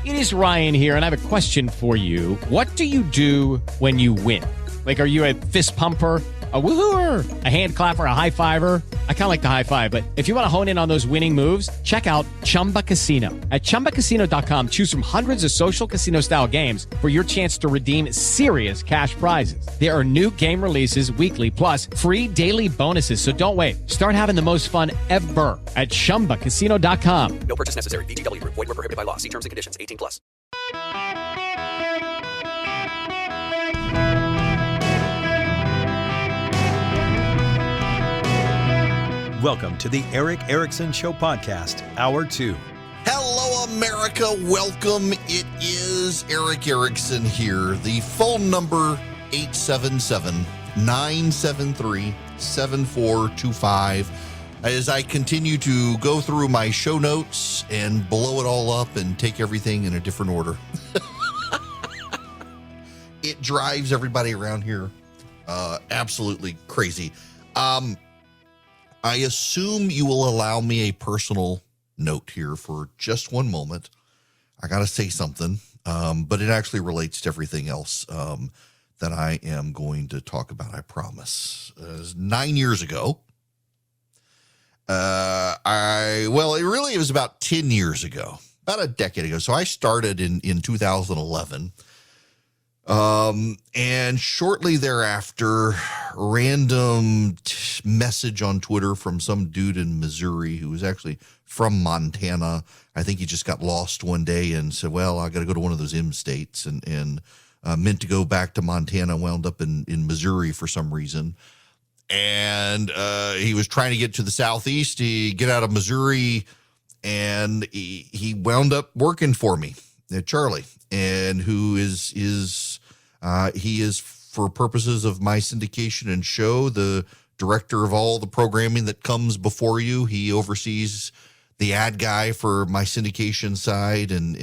It is Ryan here, and I have a question for you. What do you do when you win? Like, are you a fist pumper, a woo-hooer, a hand clapper, a high fiver? I kind of like the high five, but if you want to hone in on those winning moves, check out Chumba Casino. At ChumbaCasino.com, choose from hundreds of social casino-style games for your chance to redeem serious cash prizes. There are new game releases weekly, plus free daily bonuses. So don't wait. Start having the most fun ever at ChumbaCasino.com. No purchase necessary. VGW Group. Void where prohibited by law. See terms and conditions. 18 plus. Welcome to the Eric Erickson Show Podcast, Hour 2. Hello, America. Welcome. It is Eric Erickson here. The phone number, 877-973-7425. As I continue to go through my show notes and blow it all up and take everything in a different order. It drives everybody around here absolutely crazy. I assume you will allow me a personal note here for just one moment. I got to say something, but it actually relates to everything else that I am going to talk about, I promise. 9 years ago, it was about 10 years ago, about a decade ago. So I started in 2011. And shortly thereafter, random message on Twitter from some dude in Missouri who was actually from Montana. I think he just got lost one day and said, well, I got to go to one of those M states, and meant to go back to Montana, wound up in Missouri for some reason. And he was trying to get to the Southeast. He get out of Missouri, and he wound up working for me, Charlie, and who he is, for purposes of my syndication and show, the director of all the programming that comes before you. He oversees the ad guy for my syndication side, and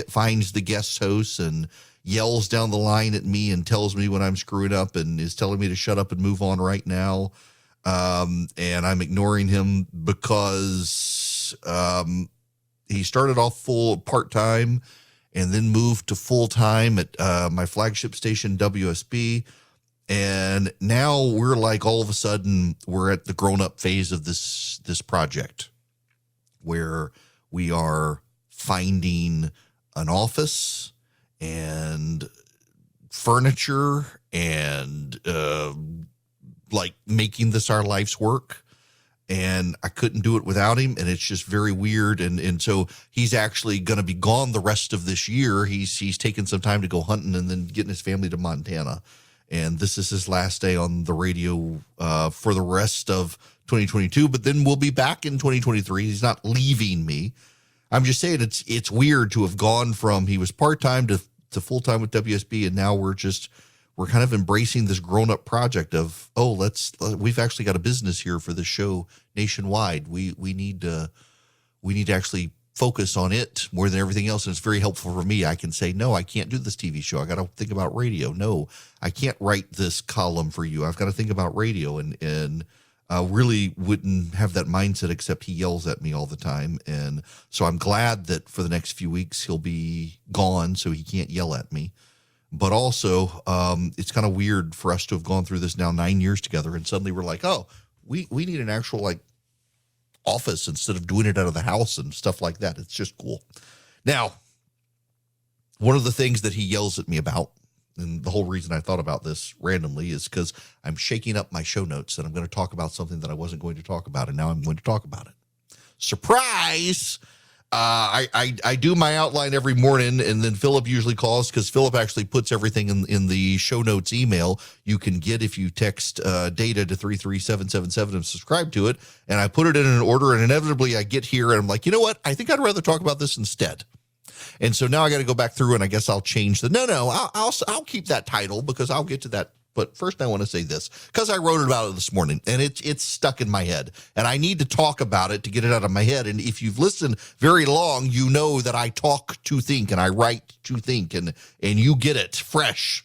finds the guest hosts and yells down the line at me and tells me when I'm screwing up and is telling me to shut up and move on right now. And I'm ignoring him because he started off full part-time and then moved to full-time at my flagship station, WSB. And now we're like, all of a sudden, we're at the grown-up phase of this project where we are finding an office and furniture and making this our life's work. And I couldn't do it without him, and it's just very weird. And so he's actually going to be gone the rest of this year. He's taken some time to go hunting and then getting his family to Montana. And this is his last day on the radio for the rest of 2022. But then we'll be back in 2023. He's not leaving me. I'm just saying it's weird to have gone from he was part-time to full-time with WSB, and now we're kind of embracing this grown-up project of, we've actually got a business here for this show nationwide. We need to actually focus on it more than everything else. And it's very helpful for me. I can say, no, I can't do this TV show. I got to think about radio. No, I can't write this column for you. I've got to think about radio, and really wouldn't have that mindset, except he yells at me all the time. And so I'm glad that for the next few weeks he'll be gone so he can't yell at me. But also, it's kind of weird for us to have gone through this now 9 years together, and suddenly we're like, oh, we need an actual office instead of doing it out of the house and stuff like that. It's just cool. Now, one of the things that he yells at me about, and the whole reason I thought about this randomly, is because I'm shaking up my show notes and I'm going to talk about something that I wasn't going to talk about, and now I'm going to talk about it. Surprise! I do my outline every morning, and then Philip usually calls, because Philip actually puts everything in the show notes email you can get if you text data to 33777 and subscribe to it. And I put it in an order, and inevitably I get here and I'm like, you know what? I think I'd rather talk about this instead. And so now I got to go back through, and I guess I'll change I'll keep that title, because I'll get to that. But first I want to say this, because I wrote about it this morning, and it's stuck in my head, and I need to talk about it to get it out of my head. And if you've listened very long, you know that I talk to think and I write to think, and you get it fresh.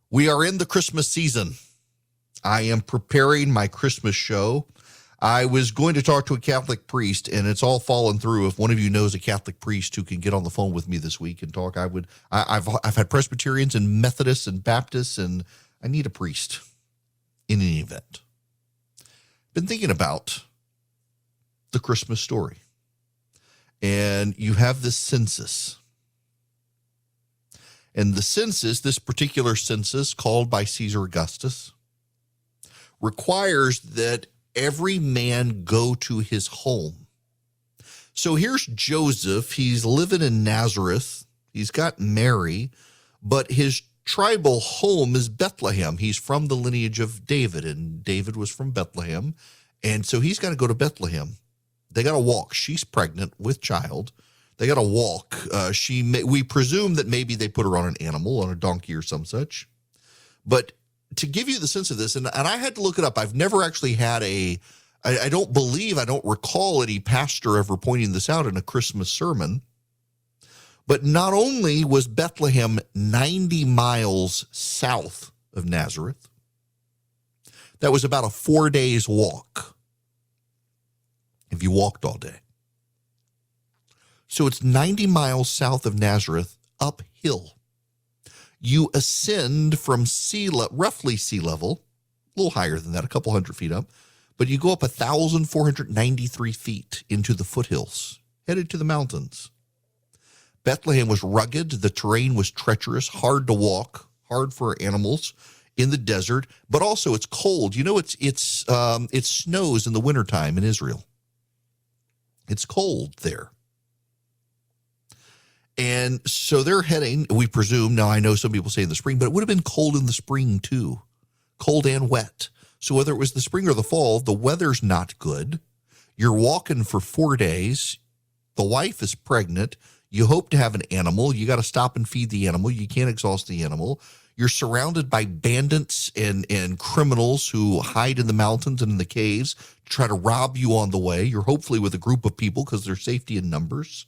We are in the Christmas season. I am preparing my Christmas show. I was going to talk to a Catholic priest, and it's all fallen through. If one of you knows a Catholic priest who can get on the phone with me this week and talk, I've had Presbyterians and Methodists and Baptists, and I need a priest in any event. Been thinking about the Christmas story. And you have this census. And the census, this particular census called by Caesar Augustus, requires that every man go to his home. So here's Joseph. He's living in Nazareth. He's got Mary, but his tribal home is Bethlehem. He's from the lineage of David, and David was from Bethlehem. And so he's got to go to Bethlehem. They got to walk. She's pregnant with child. They got to walk. We presume that maybe they put her on an animal, on a donkey or some such. But to give you the sense of this, and I had to look it up. I've never actually had I don't recall any pastor ever pointing this out in a Christmas sermon. But not only was Bethlehem 90 miles south of Nazareth, that was about a 4 days walk if you walked all day. So it's 90 miles south of Nazareth, uphill. You ascend from roughly sea level, a little higher than that, a couple hundred feet up, but you go up 1,493 feet into the foothills, headed to the mountains. Bethlehem was rugged. The terrain was treacherous, hard to walk, hard for animals in the desert, but also it's cold. You know, it snows in the wintertime in Israel. It's cold there. And so they're heading, we presume, now I know some people say in the spring, but it would have been cold in the spring too, cold and wet. So whether it was the spring or the fall, the weather's not good. You're walking for 4 days. The wife is pregnant. You hope to have an animal. You got to stop and feed the animal. You can't exhaust the animal. You're surrounded by bandits and criminals who hide in the mountains and in the caves to try to rob you on the way. You're hopefully with a group of people because there's safety in numbers.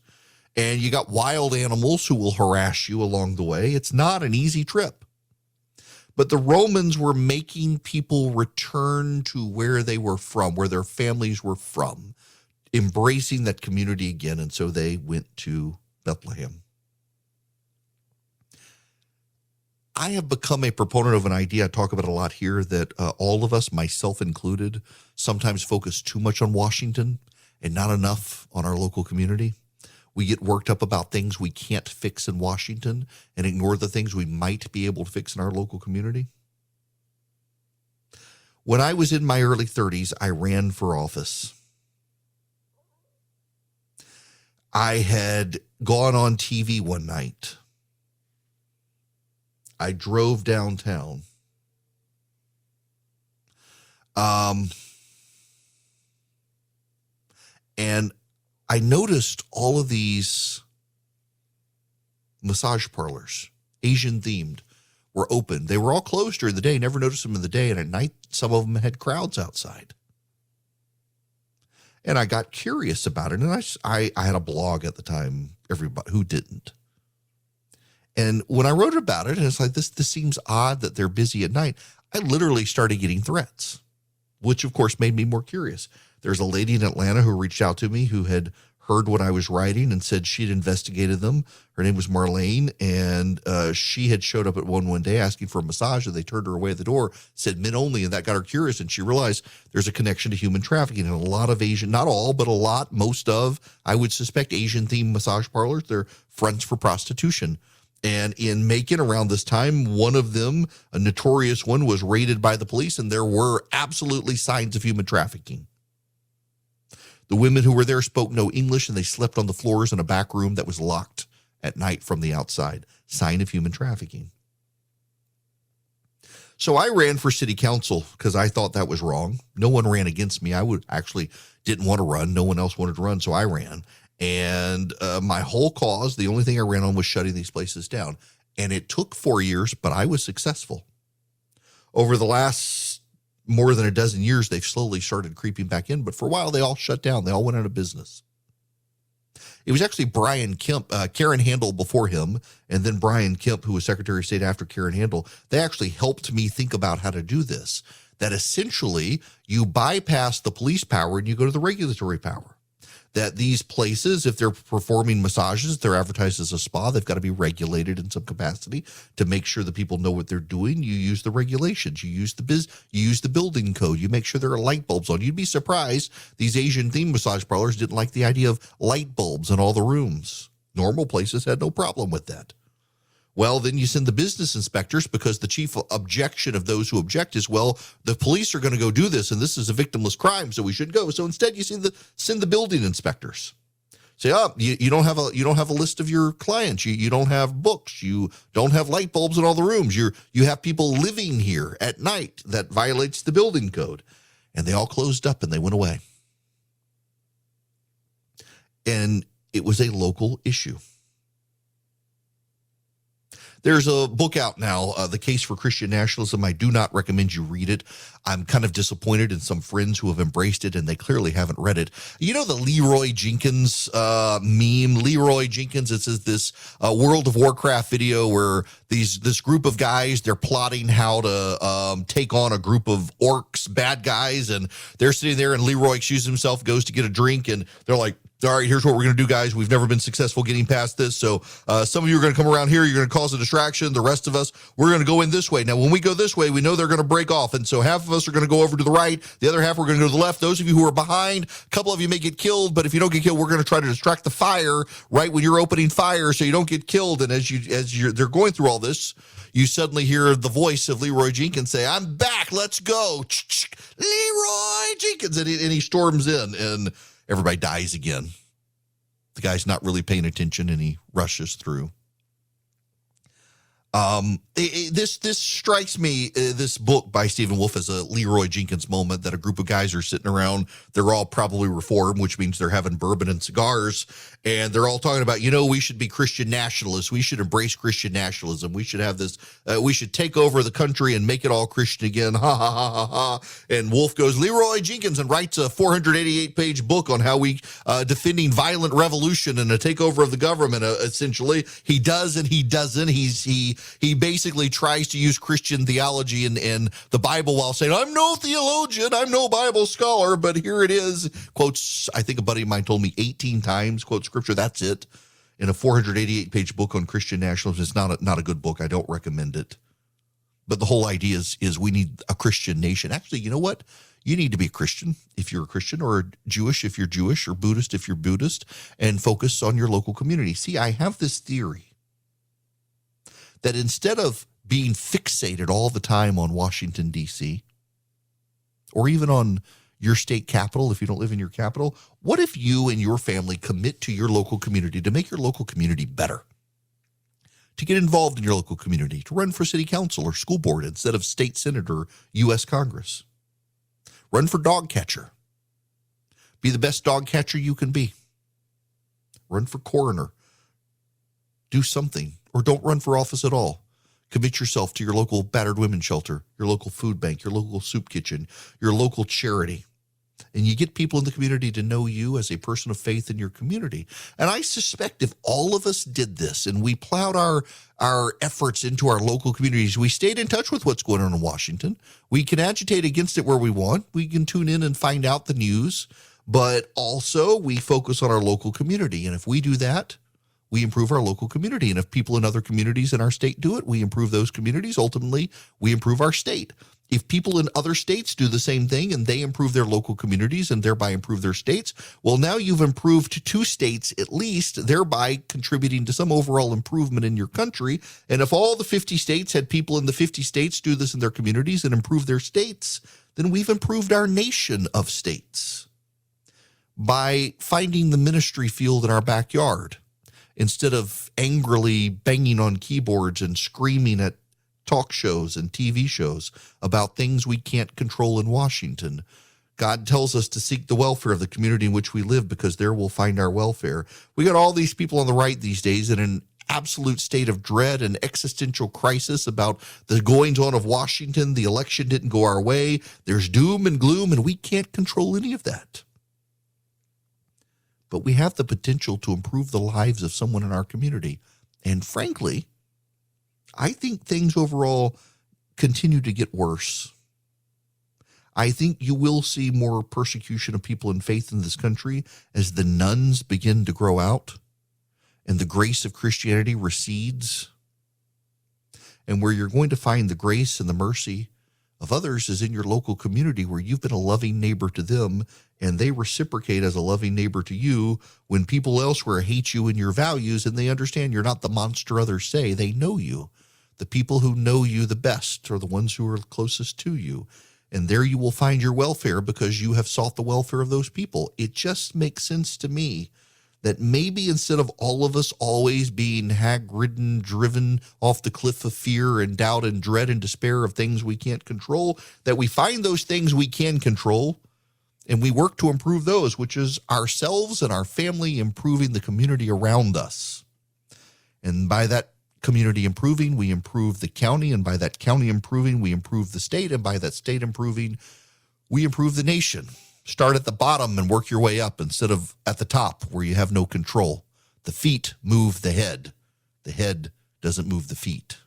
And you got wild animals who will harass you along the way. It's not an easy trip. But the Romans were making people return to where they were from, where their families were from, embracing that community again. And so they went to Bethlehem. I have become a proponent of an idea I talk about a lot here that all of us, myself included, sometimes focus too much on Washington and not enough on our local community. We get worked up about things we can't fix in Washington and ignore the things we might be able to fix in our local community. When I was in my early 30s, I ran for office. I had gone on TV one night. I drove downtown. And I noticed all of these massage parlors, Asian themed, were open. They were all closed during the day. Never noticed them in the day. And at night, some of them had crowds outside. And I got curious about it. And I had a blog at the time, everybody who didn't. And when I wrote about it, and it's like, this seems odd that they're busy at night, I literally started getting threats, which of course made me more curious. There's a lady in Atlanta who reached out to me who had heard what I was writing and said she'd investigated them. Her name was Marlene, and she had showed up at one day asking for a massage, and they turned her away at the door, said men only, and that got her curious, and she realized there's a connection to human trafficking. And a lot of Asian, not all, but a lot, most of, I would suspect, Asian-themed massage parlors, they're fronts for prostitution. And in Macon around this time, one of them, a notorious one, was raided by the police, and there were absolutely signs of human trafficking. The women who were there spoke no English, and they slept on the floors in a back room that was locked at night from the outside. Sign of human trafficking. So I ran for city council because I thought that was wrong. No one ran against me. I didn't want to run. No one else wanted to run, so I ran. And my whole cause, the only thing I ran on was shutting these places down. And it took 4 years, but I was successful. Over the last more than a dozen years, they've slowly started creeping back in. But for a while, they all shut down. They all went out of business. It was actually Brian Kemp, Karen Handel before him, and then Brian Kemp, who was Secretary of State after Karen Handel. They actually helped me think about how to do this. that essentially you bypass the police power and you go to the regulatory power. That these places, if they're performing massages, they're advertised as a spa, they've got to be regulated in some capacity to make sure that people know what they're doing. You use the regulations, you use the building code, you make sure there are light bulbs on. You'd be surprised these Asian themed massage parlors didn't like the idea of light bulbs in all the rooms. Normal places had no problem with that. Well, then you send the business inspectors, because the chief objection of those who object is, well, the police are going to go do this, and this is a victimless crime, so we should go. So instead, you send the building inspectors. Say, you don't have a list of your clients. You don't have books. You don't have light bulbs in all the rooms. You have people living here at night. That violates the building code. And they all closed up and they went away. And it was a local issue. There's a book out now, The Case for Christian Nationalism. I do not recommend you read it. I'm kind of disappointed in some friends who have embraced it, and they clearly haven't read it. You know the Leroy Jenkins meme? Leroy Jenkins, it's this World of Warcraft video where this group of guys, they're plotting how to take on a group of orcs, bad guys, and they're sitting there, and Leroy excuses himself, goes to get a drink, and they're like, all right, here's what we're going to do, guys. We've never been successful getting past this. So some of you are going to come around here. You're going to cause a distraction. The rest of us, we're going to go in this way. Now, when we go this way, we know they're going to break off. And so half of us are going to go over to the right. The other half, we're going to go to the left. Those of you who are behind, a couple of you may get killed. But if you don't get killed, we're going to try to distract the fire right when you're opening fire so you don't get killed. And they're going through all this, you suddenly hear the voice of Leroy Jenkins say, I'm back. Let's go. Leroy Jenkins. And he storms in, and everybody dies again. The guy's not really paying attention, and he rushes through. This strikes me, this book by Stephen Wolfe, as a Leroy Jenkins moment, that a group of guys are sitting around. They're all probably Reformed, which means they're having bourbon and cigars. And they're all talking about, we should be Christian nationalists. We should embrace Christian nationalism. We should have this, we should take over the country and make it all Christian again. Ha, ha, ha, ha, ha. And Wolfe goes, Leroy Jenkins, and writes a 488-page book on how we, defending violent revolution and a takeover of the government, essentially. He does and he doesn't. He basically tries to use Christian theology and the Bible while saying, I'm no theologian, I'm no Bible scholar, but here it is. Quotes, I think a buddy of mine told me 18 times, quote scripture, that's it. In a 488-page book on Christian nationalism. It's not a good book. I don't recommend it. But the whole idea is we need a Christian nation. Actually, you know what? You need to be a Christian if you're a Christian, or Jewish if you're Jewish, or Buddhist if you're Buddhist, and focus on your local community. See, I have this theory that instead of being fixated all the time on Washington, D.C., or even on your state capital, if you don't live in your capital, what if you and your family commit to your local community to make your local community better? To get involved in your local community, to run for city council or school board instead of state senate or U.S. Congress. Run for dog catcher. Be the best dog catcher you can be. Run for coroner. Do something. Or don't run for office at all. Commit yourself to your local battered women's shelter, your local food bank, your local soup kitchen, your local charity. And you get people in the community to know you as a person of faith in your community. And I suspect if all of us did this and we plowed our efforts into our local communities, we stayed in touch with what's going on in Washington. We can agitate against it where we want. We can tune in and find out the news. But also we focus on our local community. And if we do that, we improve our local community. And if people in other communities in our state do it, we improve those communities. Ultimately, we improve our state. If people in other states do the same thing and they improve their local communities and thereby improve their states, well, now you've improved 2 states at least, thereby contributing to some overall improvement in your country. And if all the 50 states had people in the 50 states do this in their communities and improve their states, then we've improved our nation of states by finding the ministry field in our backyard. Instead of angrily banging on keyboards and screaming at talk shows and TV shows about things we can't control in Washington. God tells us to seek the welfare of the community in which we live, because there we'll find our welfare. We got all these people on the right these days in an absolute state of dread and existential crisis about the goings on of Washington. The election didn't go our way. There's doom and gloom, and we can't control any of that. But we have the potential to improve the lives of someone in our community. And frankly, I think things overall continue to get worse. I think you will see more persecution of people in faith in this country as the nuns begin to grow out and the grace of Christianity recedes. And where you're going to find the grace and the mercy of others is in your local community, where you've been a loving neighbor to them and they reciprocate as a loving neighbor to you when people elsewhere hate you and your values, and they understand you're not the monster others say. They know you. The people who know you the best are the ones who are closest to you. And there you will find your welfare because you have sought the welfare of those people. It just makes sense to me that maybe instead of all of us always being hag-ridden, driven off the cliff of fear and doubt and dread and despair of things we can't control, that we find those things we can control and we work to improve those, which is ourselves and our family, improving the community around us. And by that community improving, we improve the county, and by that county improving, we improve the state, and by that state improving, we improve the nation. Start at the bottom and work your way up instead of at the top where you have no control. The feet move the head. The head doesn't move the feet.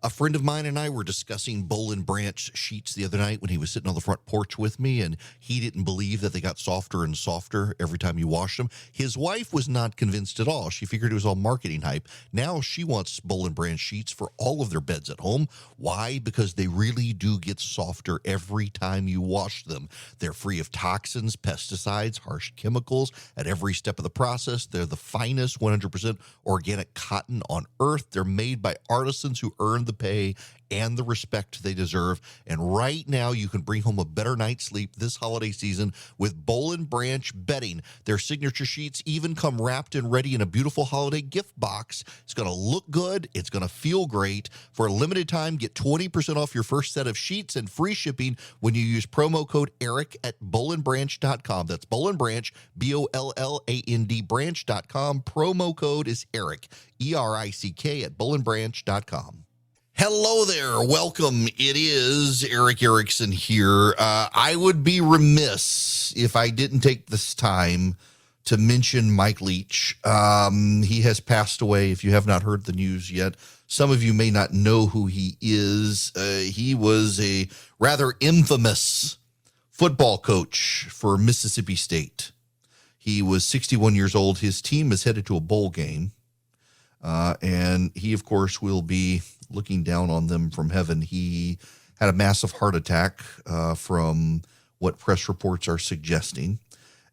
A friend of mine and I were discussing Boll and Branch sheets the other night when he was sitting on the front porch with me, and he didn't believe that they got softer and softer every time you washed them. His wife was not convinced at all. She figured it was all marketing hype. Now she wants Boll and Branch sheets for all of their beds at home. Why? Because they really do get softer every time you wash them. They're free of toxins, pesticides, harsh chemicals at every step of the process. They're the finest 100% organic cotton on earth. They're made by artisans who earn the pay and the respect they deserve. And right now you can bring home a better night's sleep this holiday season with Boll and Branch bedding. Their signature sheets even come wrapped and ready in a beautiful holiday gift box. It's going to look good. It's going to feel great. For a limited time, get 20% off your first set of sheets and free shipping when you use promo code ERIC at bollandbranch.com. That's Boll and Branch, BOLLAND branch.com. Promo code is ERIC, ERICK at bollandbranch.com. Hello there. Welcome. It is Eric Erickson here. I would be remiss if I didn't take this time to mention Mike Leach. He has passed away. If you have not heard the news yet, some of you may not know who he is. He was a rather infamous football coach for Mississippi State. He was 61 years old. His team is headed to a bowl game. And he, of course, will be looking down on them from heaven. He had a massive heart attack from what press reports are suggesting.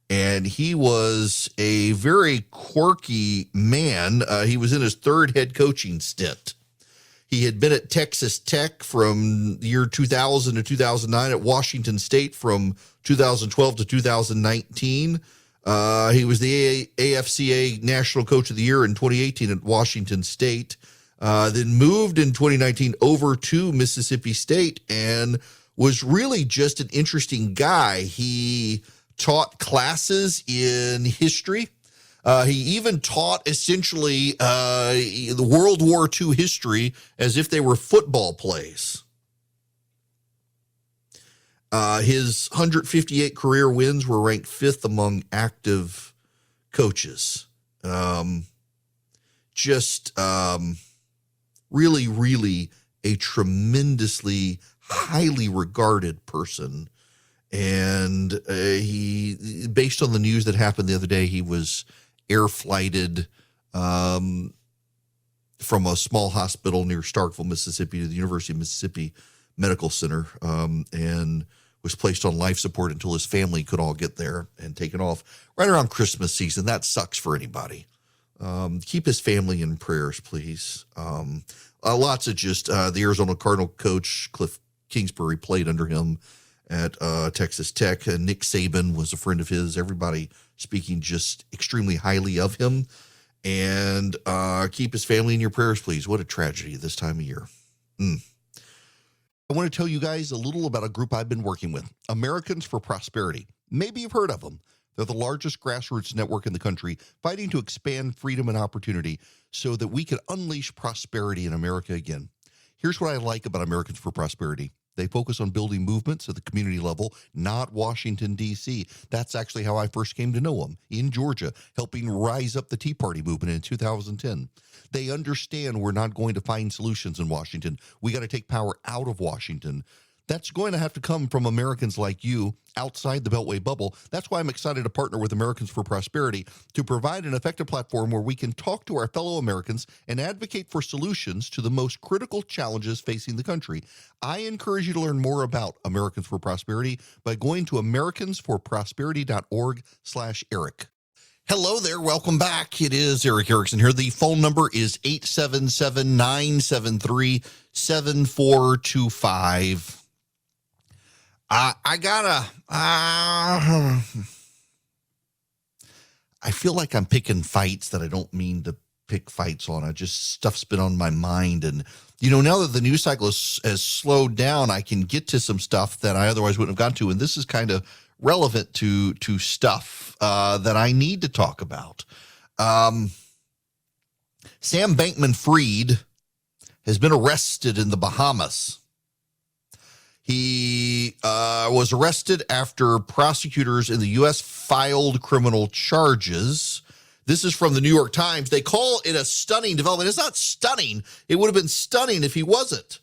And he was a very quirky man. He was in his third head coaching stint. He had been at Texas Tech from the year 2000 to 2009, at Washington State from 2012 to 2019. He was the AFCA National Coach of the Year in 2018 at Washington State, then moved in 2019 over to Mississippi State and was really just an interesting guy. He taught classes in history. He even taught essentially the World War II history as if they were football plays. His 158 career wins were ranked 5th among active coaches. Really, really a tremendously highly regarded person. And he, based on the news that happened the other day, he was air flighted from a small hospital near Starkville, Mississippi, to the University of Mississippi Medical Center, and was placed on life support until his family could all get there and taken off right around Christmas season. That sucks for anybody. Keep his family in prayers, please. Lots of just the Arizona Cardinal coach, Cliff Kingsbury, played under him at Texas Tech. Nick Saban was a friend of his. Everybody speaking just extremely highly of him. And keep his family in your prayers, please. What a tragedy this time of year. I want to tell you guys a little about a group I've been working with, Americans for Prosperity. Maybe you've heard of them. They're the largest grassroots network in the country, fighting to expand freedom and opportunity so that we can unleash prosperity in America again. Here's what I like about Americans for Prosperity. They focus on building movements at the community level, not Washington, D.C. That's actually how I first came to know them, in Georgia, helping rise up the Tea Party movement in 2010. They understand we're not going to find solutions in Washington. We got to take power out of Washington. That's going to have to come from Americans like you outside the Beltway bubble. That's why I'm excited to partner with Americans for Prosperity to provide an effective platform where we can talk to our fellow Americans and advocate for solutions to the most critical challenges facing the country. I encourage you to learn more about Americans for Prosperity by going to americansforprosperity.org/Eric. Hello there. Welcome back. It is Eric Erickson here. The phone number is 877-973-7425. I feel like I'm picking fights that I don't mean to pick fights on. Stuff's been on my mind. And, now that the news cycle has slowed down, I can get to some stuff that I otherwise wouldn't have gotten to. And this is kind of relevant to stuff that I need to talk about. Sam Bankman-Fried has been arrested in the Bahamas. He was arrested after prosecutors in the U.S. filed criminal charges. This is from the New York Times. They call it a stunning development. It's not stunning. It would have been stunning if he wasn't.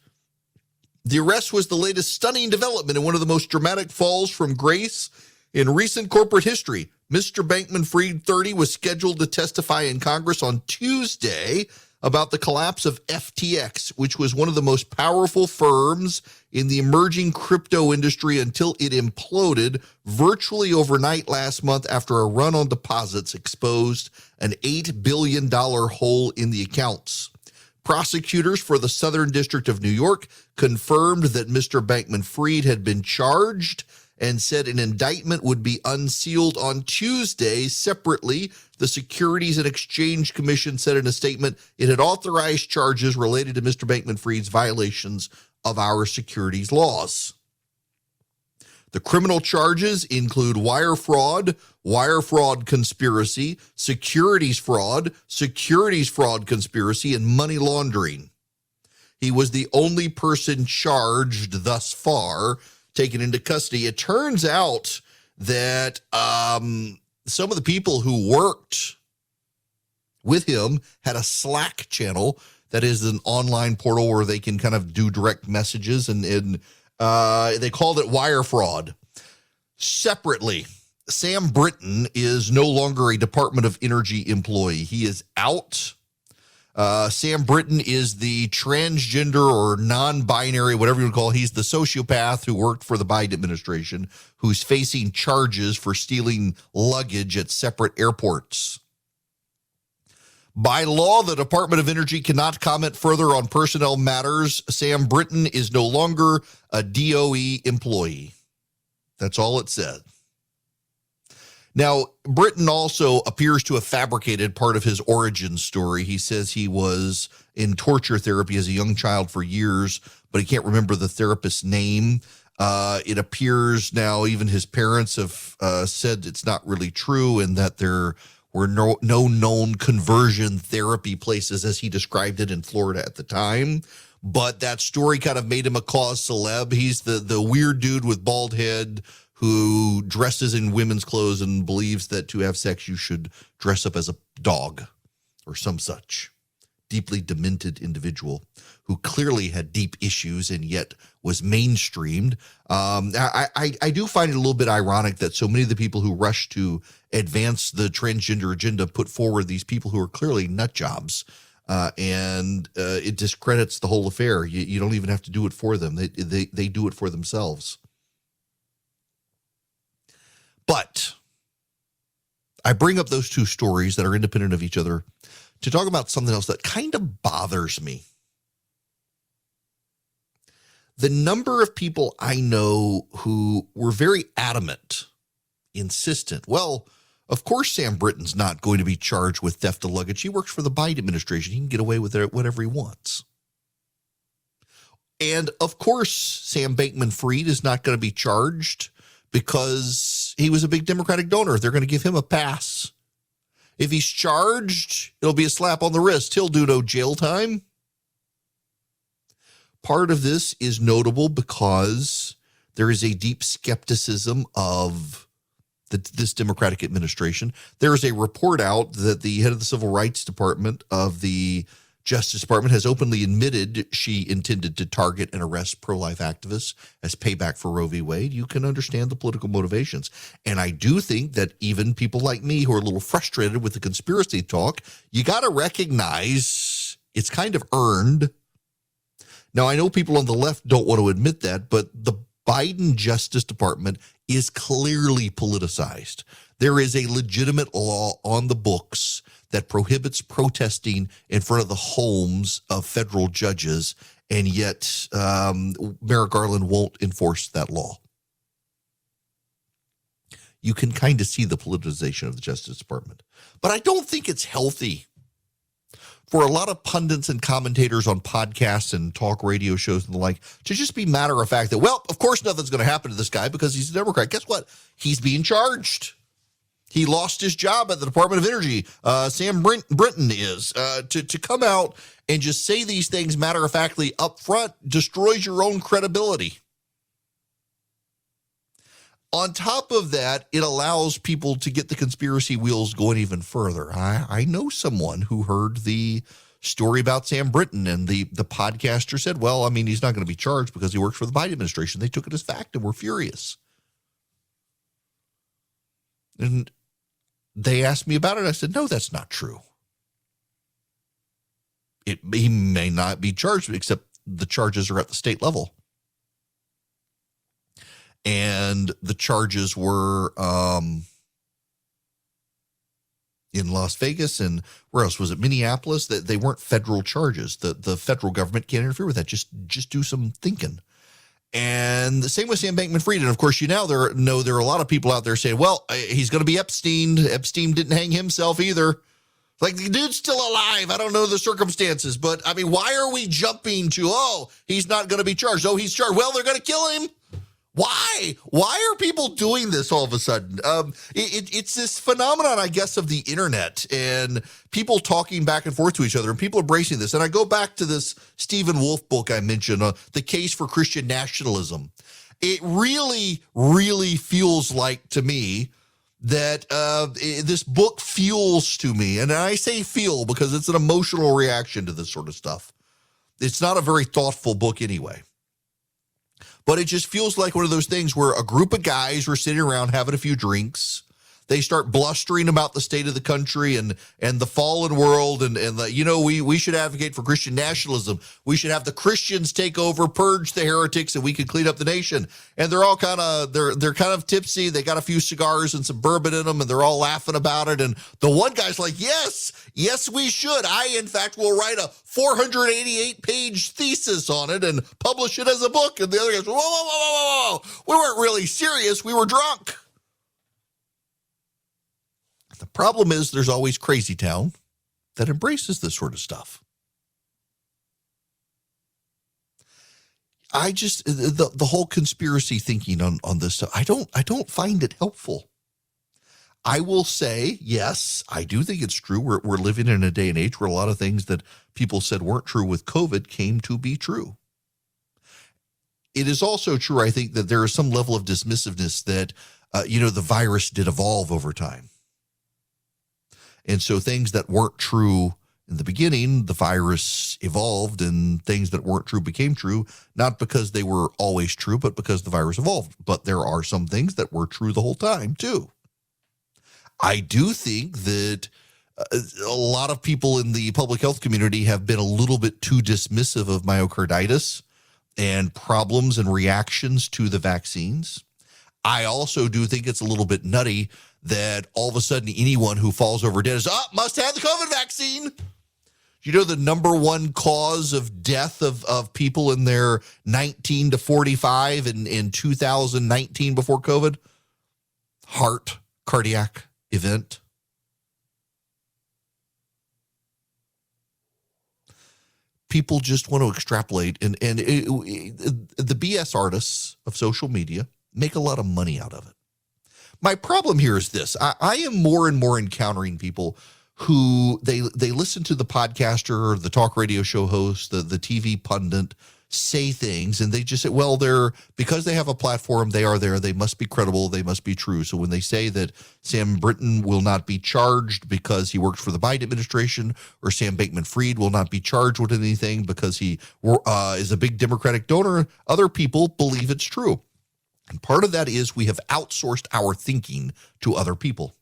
The arrest was the latest stunning development in one of the most dramatic falls from grace in recent corporate history. Mr. Bankman-Fried, 30, was scheduled to testify in Congress on Tuesday about the collapse of FTX, which was one of the most powerful firms in the emerging crypto industry until it imploded virtually overnight last month after a run on deposits exposed an $8 billion hole in the accounts. Prosecutors for the Southern District of New York confirmed that Mr. Bankman-Fried had been charged and said an indictment would be unsealed on Tuesday. Separately, the Securities and Exchange Commission said in a statement it had authorized charges related to Mr. Bankman-Fried's violations of our securities laws. The criminal charges include wire fraud conspiracy, securities fraud conspiracy, and money laundering. He was the only person charged thus far, taken into custody. It turns out that some of the people who worked with him had a Slack channel that is an online portal where they can kind of do direct messages, and they called it wire fraud. Separately, Sam Britton is no longer a Department of Energy employee. He is out. Sam Britton is the transgender or non-binary, whatever you would call it. He's the sociopath who worked for the Biden administration, who's facing charges for stealing luggage at separate airports. By law, the Department of Energy cannot comment further on personnel matters. Sam Britton is no longer a DOE employee. That's all it said. Now, Britton also appears to have fabricated part of his origin story. He says he was in torture therapy as a young child for years, but he can't remember the therapist's name. It appears now even his parents have said it's not really true, and that there were no known conversion therapy places, as he described it, in Florida at the time. But that story kind of made him a cause celeb. He's the weird dude with bald head who dresses in women's clothes and believes that to have sex you should dress up as a dog or some such. Deeply demented individual who clearly had deep issues and yet was mainstreamed. I do find it a little bit ironic that so many of the people who rush to advance the transgender agenda put forward these people who are clearly nut jobs, and it discredits the whole affair. You don't even have to do it for them. They do it for themselves. But I bring up those two stories that are independent of each other to talk about something else that kind of bothers me. The number of people I know who were very adamant, insistent, well, of course Sam Britton's not going to be charged with theft of luggage. He works for the Biden administration. He can get away with it whatever he wants. And of course, Sam Bankman-Fried is not going to be charged because he was a big Democratic donor. They're going to give him a pass. If he's charged, it'll be a slap on the wrist. He'll do no jail time. Part of this is notable because there is a deep skepticism of this Democratic administration. There is a report out that the head of the Civil Rights Department of the Justice Department has openly admitted she intended to target and arrest pro-life activists as payback for Roe v. Wade. You can understand the political motivations. And I do think that even people like me who are a little frustrated with the conspiracy talk, you got to recognize it's kind of earned. Now, I know people on the left don't want to admit that, but the Biden Justice Department is clearly politicized. There is a legitimate law on the books that prohibits protesting in front of the homes of federal judges, and yet Merrick Garland won't enforce that law. You can kind of see the politicization of the Justice Department. But I don't think it's healthy for a lot of pundits and commentators on podcasts and talk radio shows and the like to just be matter of fact that, well, of course nothing's going to happen to this guy because he's a Democrat. Guess what? He's being charged. He lost his job at the Department of Energy. Sam Brinton is. To come out and just say these things matter-of-factly up front destroys your own credibility. On top of that, it allows people to get the conspiracy wheels going even further. I know someone who heard the story about Sam Brinton, and the podcaster said, well, I mean, he's not going to be charged because he works for the Biden administration. They took it as fact and were furious. And they asked me about it. I said, no, that's not true. He may not be charged, except the charges are at the state level. And the charges were in Las Vegas, and where else was it? Minneapolis. That they weren't federal charges. The federal government can't interfere with that. Just do some thinking. And the same with Sam Bankman-Fried. And of course, there are a lot of people out there saying, well, he's going to be Epstein. Epstein didn't hang himself either. Like, the dude's still alive. I don't know the circumstances, but I mean, why are we jumping to, oh, he's not going to be charged? Oh, he's charged. Well, they're going to kill him. Why? Why are people doing this all of a sudden? It's this phenomenon, I guess, of the internet and people talking back and forth to each other and people embracing this. And I go back to this Stephen Wolfe book I mentioned, The Case for Christian Nationalism. It really, really feels like to me that this book feels to me, and I say feel because it's an emotional reaction to this sort of stuff. It's not a very thoughtful book anyway. But it just feels like one of those things where a group of guys were sitting around having a few drinks. They start blustering about the state of the country and the fallen world. And we should advocate for Christian nationalism. We should have the Christians take over, purge the heretics, and we can clean up the nation. And they're all they're kind of tipsy. They got a few cigars and some bourbon in them, and they're all laughing about it. And the one guy's like, yes, we should. I, in fact, will write a 488-page thesis on it and publish it as a book. And the other guy's, whoa. We weren't really serious. We were drunk. The problem is there's always Crazy Town that embraces this sort of stuff. The whole conspiracy thinking on this stuff, I don't find it helpful. I will say, yes, I do think it's true. We're living in a day and age where a lot of things that people said weren't true with COVID came to be true. It is also true, I think, that there is some level of dismissiveness that, the virus did evolve over time. And so things that weren't true in the beginning, the virus evolved, and things that weren't true became true, not because they were always true, but because the virus evolved. But there are some things that were true the whole time, too. I do think that a lot of people in the public health community have been a little bit too dismissive of myocarditis and problems and reactions to the vaccines. I also do think it's a little bit nutty that all of a sudden anyone who falls over dead is, must have the COVID vaccine. The number one cause of death of people in their 19 to 45 in 2019 before COVID? Cardiac event. People just want to extrapolate, and the BS artists of social media make a lot of money out of it. My problem here is this. I am more and more encountering people who they listen to the podcaster or the talk radio show host, the TV pundit say things, and they just say, well, because they have a platform, they are there, they must be credible, they must be true. So when they say that Sam Brinton will not be charged because he worked for the Biden administration, or Sam Bankman-Fried will not be charged with anything because he is a big Democratic donor, other people believe it's true. And part of that is we have outsourced our thinking to other people.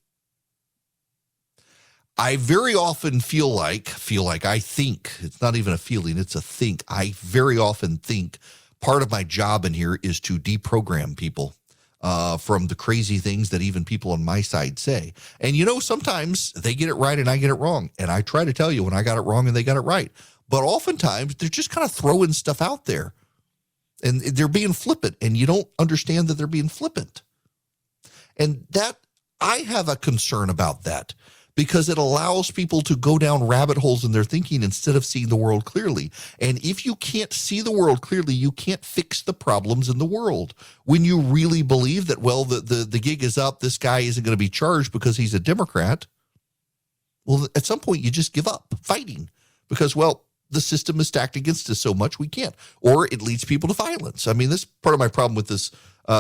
I very often feel like I think, it's not even a feeling, it's a think. I very often think part of my job in here is to deprogram people from the crazy things that even people on my side say. And, sometimes they get it right and I get it wrong. And I try to tell you when I got it wrong and they got it right. But oftentimes they're just kind of throwing stuff out there. And they're being flippant, and you don't understand that they're being flippant. And that, I have a concern about that, because it allows people to go down rabbit holes in their thinking instead of seeing the world clearly. And if you can't see the world clearly, you can't fix the problems in the world. When you really believe that, well, the gig is up, this guy isn't going to be charged because he's a Democrat, well, at some point you just give up fighting because, well, the system is stacked against us so much we can't, or it leads people to violence. I mean, this part of my problem with this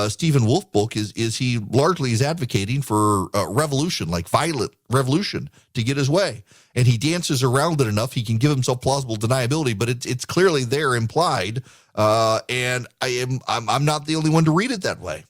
Stephen Wolf book is he largely is advocating for revolution, like violent revolution, to get his way. And he dances around it enough, he can give himself plausible deniability, but it's clearly there implied. And I'm not the only one to read it that way.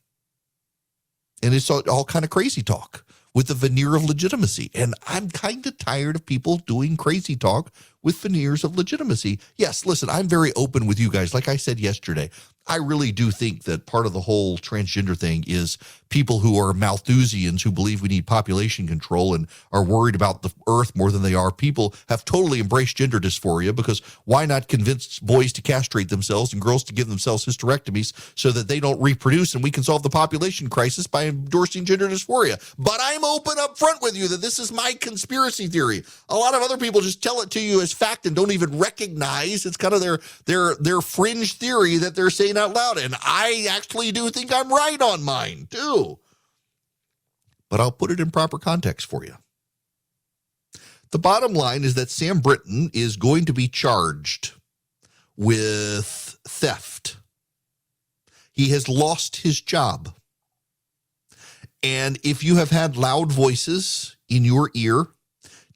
And it's all kind of crazy talk with the veneer of legitimacy. And I'm kind of tired of people doing crazy talk with veneers of legitimacy. Yes, listen, I'm very open with you guys. Like I said yesterday, I really do think that part of the whole transgender thing is people who are Malthusians who believe we need population control and are worried about the earth more than they are. People have totally embraced gender dysphoria, because why not convince boys to castrate themselves and girls to give themselves hysterectomies so that they don't reproduce and we can solve the population crisis by endorsing gender dysphoria? But I'm open up front with you that this is my conspiracy theory. A lot of other people just tell it to you as fact and don't even recognize it's kind of their fringe theory that they're saying out loud. And I actually do think I'm right on mine too. But I'll put it in proper context for you. The bottom line is that Sam Brinton is going to be charged with theft. He has lost his job. And if you have had loud voices in your ear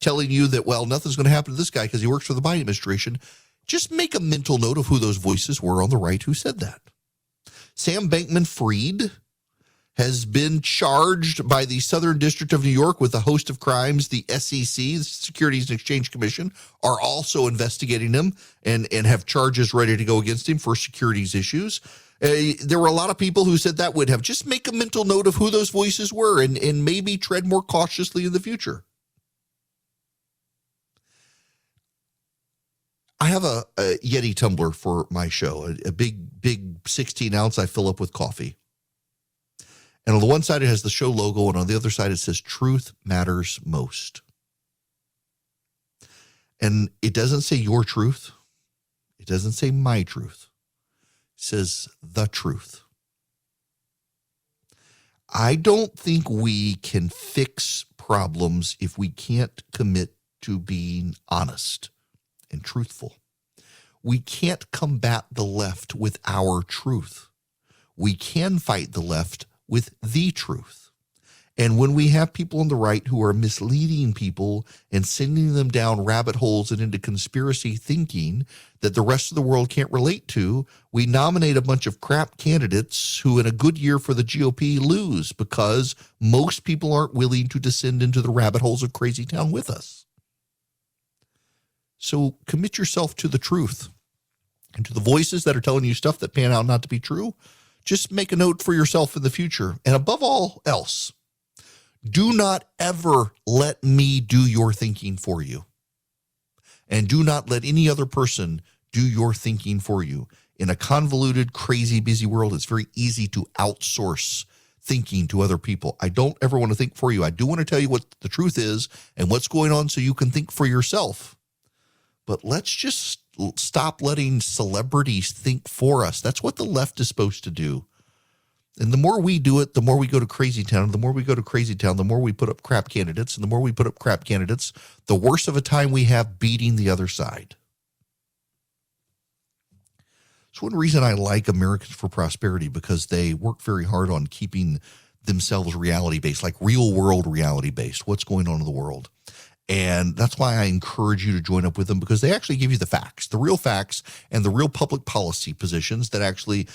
telling you that, well, nothing's going to happen to this guy because he works for the Biden administration, just make a mental note of who those voices were on the right who said that. Sam Bankman-Fried has been charged by the Southern District of New York with a host of crimes. The SEC, the Securities and Exchange Commission, are also investigating him and have charges ready to go against him for securities issues. There were a lot of people who said that would have. Just make a mental note of who those voices were and maybe tread more cautiously in the future. I have a Yeti tumbler for my show, a big 16 ounce I fill up with coffee. And on the one side, it has the show logo, and on the other side, it says truth matters most. And it doesn't say your truth. It doesn't say my truth. It says the truth. I don't think we can fix problems if we can't commit to being honest and truthful. We can't combat the left with our truth. We can fight the left with the truth. And when we have people on the right who are misleading people and sending them down rabbit holes and into conspiracy thinking that the rest of the world can't relate to, we nominate a bunch of crap candidates who in a good year for the GOP lose because most people aren't willing to descend into the rabbit holes of crazy town with us. So commit yourself to the truth and to the voices that are telling you stuff that pan out not to be true. Just make a note for yourself in the future. And above all else, do not ever let me do your thinking for you. And do not let any other person do your thinking for you. In a convoluted, crazy, busy world, it's very easy to outsource thinking to other people. I don't ever want to think for you. I do want to tell you what the truth is and what's going on so you can think for yourself. But let's just stop letting celebrities think for us. That's what the left is supposed to do. And the more we do it, the more we go to crazy town. The more we go to crazy town, the more we put up crap candidates. And the more we put up crap candidates, the worse of a time we have beating the other side. It's one reason I like Americans for Prosperity, because they work very hard on keeping themselves reality-based, like real-world reality-based, what's going on in the world. And that's why I encourage you to join up with them, because they actually give you the facts, the real facts, and the real public policy positions that actually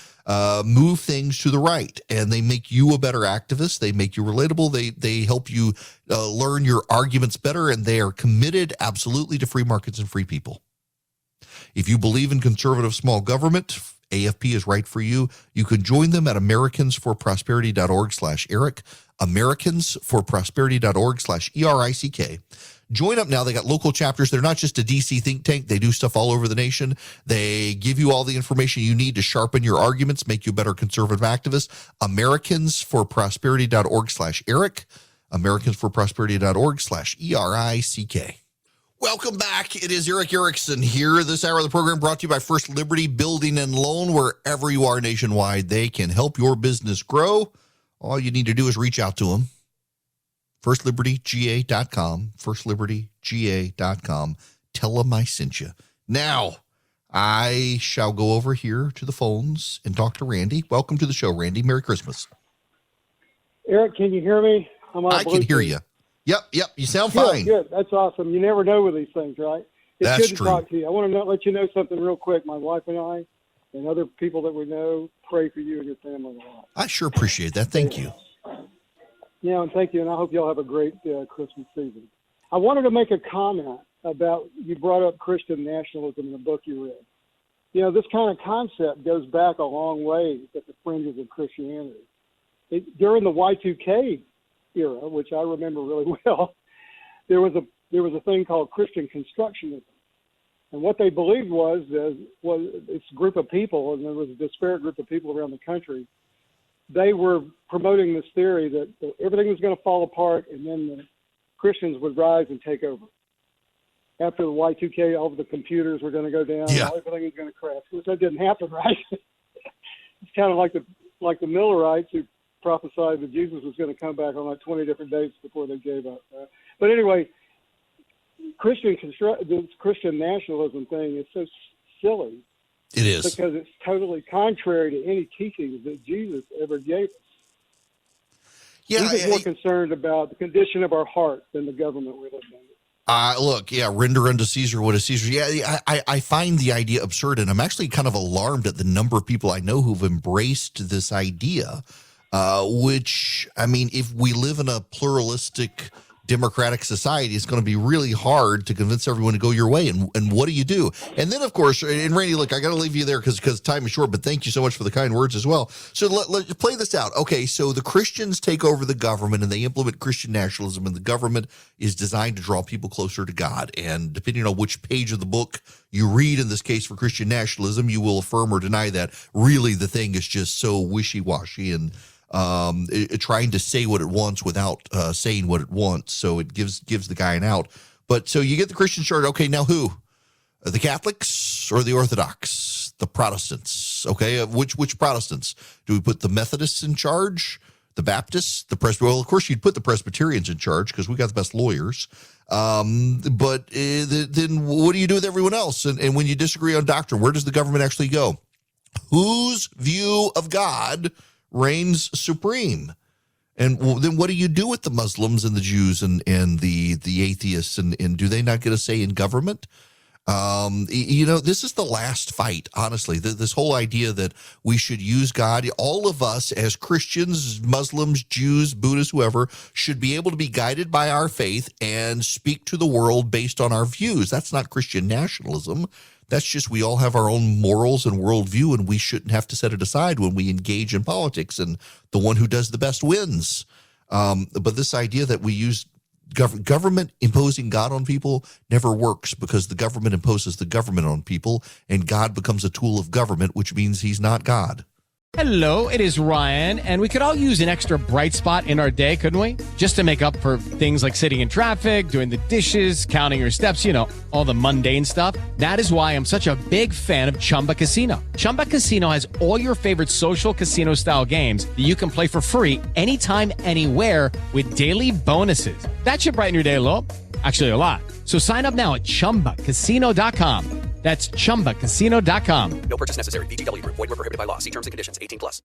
move things to the right. And they make you a better activist. They make you relatable. They help you learn your arguments better. And they are committed absolutely to free markets and free people. If you believe in conservative small government, AFP is right for you. You can join them at americansforprosperity.org/Eric, americansforprosperity.org/ERICK. Join up now. They got local chapters. They're not just a DC think tank. They do stuff all over the nation. They give you all the information you need to sharpen your arguments, make you a better conservative activist. americansforprosperity.org/Eric, americansforprosperity.org/ERICK. Welcome back. It is Eric Erickson here. This hour of the program brought to you by First Liberty Building and Loan. Wherever you are nationwide, they can help your business grow. All you need to do is reach out to them. FirstLibertyGA.com, FirstLibertyGA.com. Tell them I sent you. Now, I shall go over here to the phones and talk to Randy. Welcome to the show, Randy. Merry Christmas. Eric, can you hear me? I can hear you. Yep. You sound fine. Good. That's awesome. You never know with these things, right? It's That's good to true. talk to you. I want to let you know something real quick. My wife and I and other people that we know pray for you and your family a lot. I sure appreciate that. Thank you. Yeah, and thank you, and I hope you all have a great Christmas season. I wanted to make a comment about, you brought up Christian nationalism in the book you read. You know, this kind of concept goes back a long way at the fringes of Christianity. During the Y2K era, which I remember really well, there was a thing called Christian constructionism. And what they believed was this group of people, and there was a disparate group of people around the country, they were promoting this theory that everything was going to fall apart and then the Christians would rise and take over. After the Y2K, all of the computers were going to go down, Yeah. everything was going to crash, which that didn't happen, right? It's kind of like the Millerites who prophesied that Jesus was going to come back on like 20 different dates before they gave up. But anyway, this Christian nationalism thing is so silly. It is. Because it's totally contrary to any teachings that Jesus ever gave us. Yeah, He's more concerned about the condition of our heart than the government we live under. Render unto Caesar what is Caesar. Yeah, I find the idea absurd, and I'm actually kind of alarmed at the number of people I know who've embraced this idea, which, I mean, if we live in a pluralistic democratic society, it's going to be really hard to convince everyone to go your way. And what do you do? And then, of course, and Randy, look, I got to leave you there because time is short, but thank you so much for the kind words as well. So let's play this out. Okay, so the Christians take over the government and they implement Christian nationalism, and the government is designed to draw people closer to God. And depending on which page of the book you read, in this case for Christian nationalism, you will affirm or deny that really the thing is just so wishy-washy and trying to say what it wants without saying what it wants. So it gives the guy an out. But so you get the Christian chart. Okay, now who? The Catholics or the Orthodox? The Protestants? Okay, which Protestants? Do we put the Methodists in charge? The Baptists? The Presbyterians? Well, of course, you'd put the Presbyterians in charge because we got the best lawyers. But then what do you do with everyone else? And when you disagree on doctrine, where does the government actually go? Whose view of God reigns supreme? And then what do you do with the Muslims and the Jews and the atheists? And do they not get a say in government? This is the last fight, honestly. This whole idea that we should use God, all of us as Christians, Muslims, Jews, Buddhists, whoever, should be able to be guided by our faith and speak to the world based on our views. That's not Christian nationalism. That's just, we all have our own morals and worldview, and we shouldn't have to set it aside when we engage in politics, and the one who does the best wins. But this idea that we use government imposing God on people never works, because the government imposes the government on people, and God becomes a tool of government, which means he's not God. Hello, it is Ryan, and we could all use an extra bright spot in our day, couldn't we? Just to make up for things like sitting in traffic, doing the dishes, counting your steps, all the mundane stuff. That is why I'm such a big fan of Chumba Casino. Chumba Casino has all your favorite social casino-style games that you can play for free anytime, anywhere with daily bonuses. That should brighten your day a little. Actually, a lot. So sign up now at ChumbaCasino.com. That's ChumbaCasino.com. No purchase necessary. VGW Group. Void were prohibited by law. See terms and conditions. 18+.